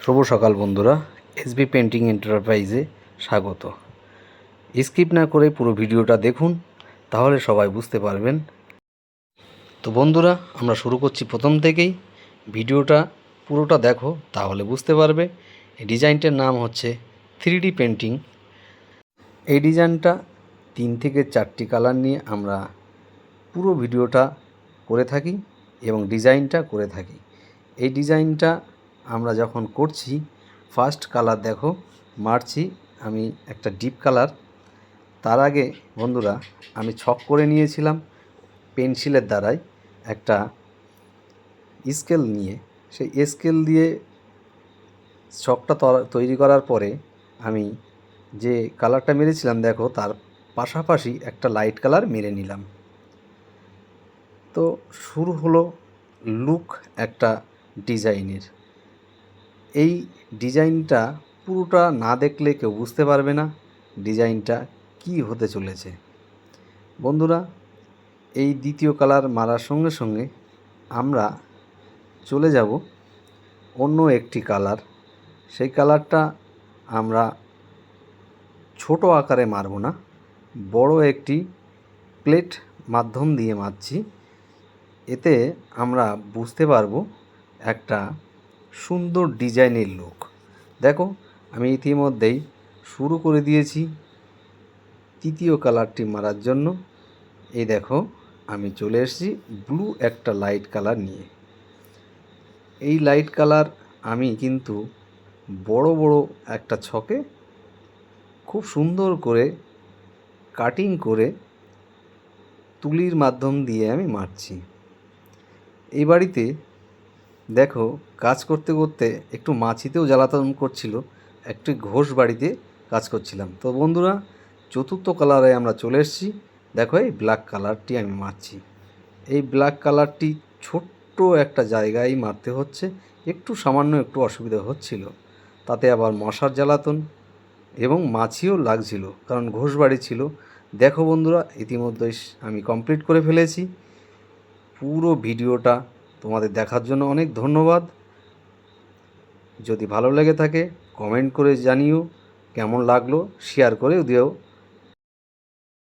শুভ সকাল বন্ধুরা, SB painting এন্টারপ্রাইজে স্বাগত। স্কিপ না করে পুরো ভিডিওটা দেখুন, তাহলে সবাই বুঝতে পারবেন। তো বন্ধুরা, আমরা শুরু করছি প্রথম থেকেই। ভিডিওটা পুরোটা দেখো, তাহলে বুঝতে পারবে। এই ডিজাইনটার নাম হচ্ছে 3D পেন্টিং। এই ডিজাইনটা 3 থেকে 4টি কালার নিয়ে আমরা পুরো ভিডিওটা করে থাকি এবং ডিজাইনটা করে থাকি। এই ডিজাইনটা আমরা যখন করছি, ফার্স্ট কালার দেখো মারছি আমি একটা ডিপ কালার। তার আগে বন্ধুরা আমি ছক করে নিয়েছিলাম পেন্সিলের দ্বারাই, একটা স্কেল নিয়ে। সেই স্কেল দিয়ে ছকটা তৈরি করার পরে আমি যে কালারটা মেরেছিলাম দেখো, তার পাশাপাশি একটা লাইট কালার মেরে নিলাম। তো শুরু হলো লুক একটা ডিজাইনের। এই ডিজাইনটা পুরোটা না দেখলে কেউ বুঝতে পারবে না ডিজাইনটা কি হতে চলেছে। বন্ধুরা, এই দ্বিতীয় কালার মারার সঙ্গে সঙ্গে আমরা চলে যাব অন্য একটি কালার। সেই কালারটা আমরা ছোট আকারে মারব না, বড় একটি প্লেট মাধ্যম দিয়ে মারছি। এতে আমরা বুঝতে পারবো একটা সুন্দর ডিজাইনের লুক। দেখো, আমি ইতিমধ্যেই শুরু করে দিয়েছি তৃতীয় কালারটি মারার জন্য। এই দেখো, আমি চলে এসেছি ব্লু একটা লাইট কালার নিয়ে। এই লাইট কালার আমি কিন্তু বড় বড় একটা ছকে খুব সুন্দর করে কাটিং করে তুলির মাধ্যম দিয়ে আমি মারছি। এই বাড়িতে দেখো, কাজ করতে করতে একটু মাছিতেও জ্বালাতন করছিল। একটি ঘোষ বাড়িতে কাজ করছিলাম। তো বন্ধুরা, চতুর্থ কালারে আমরা চলে এসেছি। দেখো, এই ব্ল্যাক কালারটি আমি মারছি। এই ব্ল্যাক কালারটি ছোট্ট একটা জায়গায় মারতে হচ্ছে, একটু সামান্য একটু অসুবিধা হচ্ছিল। তাতে আবার মশার জ্বালাতন এবং মাছিও লাগছিল, কারণ ঘোষ বাড়ি ছিল। দেখো বন্ধুরা, ইতিমধ্যেই আমি কমপ্লিট করে ফেলেছি। পুরো ভিডিওটা তোমাদের দেখার জন্য অনেক ধন্যবাদ। যদি ভালো লেগে থাকে কমেন্ট করে জানিও কেমন লাগলো, শেয়ার করেও দিও।